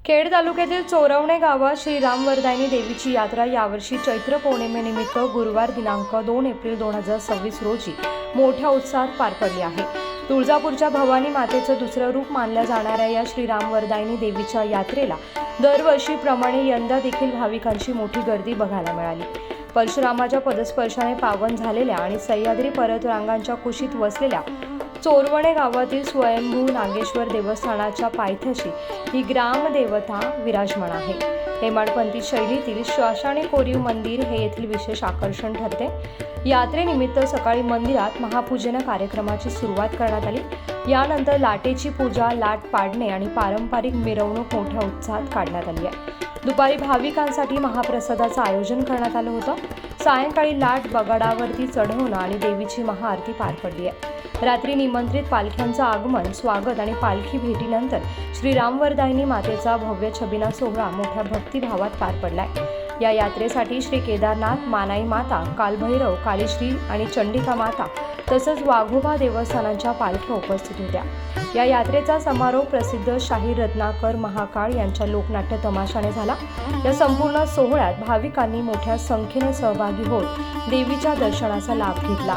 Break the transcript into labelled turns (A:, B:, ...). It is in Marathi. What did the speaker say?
A: खेड तालुक्यातील चोरवणे गावात श्री रामवरदायिनी देवीची यात्रा यावर्षी चैत्र पौर्णिमेनिमित्त गुरुवार दिनांक 2 एप्रिल 2026 रोजी मोठ्या उत्साहात पार पडली आहे। तुळजापूरच्या भवानी मातेचं दुसरं रूप मानल्या जाणाऱ्या या श्री रामवरदायिनी देवीच्या यात्रेला दरवर्षीप्रमाणे यंदा देखील भाविकांची मोठी गर्दी बघायला मिळाली। परशुरामाच्या पदस्पर्शाने पावन झालेल्या आणि सह्याद्री पर्वतरांगांच्या कुशीत वसलेल्या चोरवणे गावातील स्वयंभू नागेश्वर देवस्थानाच्या पायथ्याशी ही ग्रामदेवता विराजमान आहे। हेमाडपंथी शैलीतील श्वासाने कोरीव मंदिर हे येथील विशेष आकर्षण ठरते। यात्रेनिमित्त सकाळी मंदिरात महापूजन कार्यक्रमाची सुरुवात करण्यात आली। यानंतर लाटेची पूजा, लाट पाडणे आणि पारंपरिक मिरवणूक मोठ्या उत्साहात काढण्यात आली आहे। दुपारी भाविकांसाठी महाप्रसादाचं आयोजन करण्यात आलं होतं। सायंकाळी लाट बगाडावरती चढवणं आणि देवीची महाआरती पार पडली आहे। रात्री निमंत्रित पालख्यांचं आगमन, स्वागत आणि पालखी भेटीनंतर श्री रामवरदायिनी मातेचा भव्य छबिना सोहळा मोठ्या भक्तिभावात पार पडलाय। या यात्रेसाठी श्री केदारनाथ, मानाई माता, कालभैरव, कालीश्री आणि चंडिका माता तसंच वाघोबा देवस्थानांच्या पालख्या उपस्थित होत्या। या यात्रेचा समारोप प्रसिद्ध शाहीर रत्नाकर महाकाळ यांच्या लोकनाट्य तमाशाने झाला। या संपूर्ण सोहळ्यात भाविकांनी मोठ्या संख्येने सहभागी होत देवीच्या दर्शनाचा लाभ घेतला।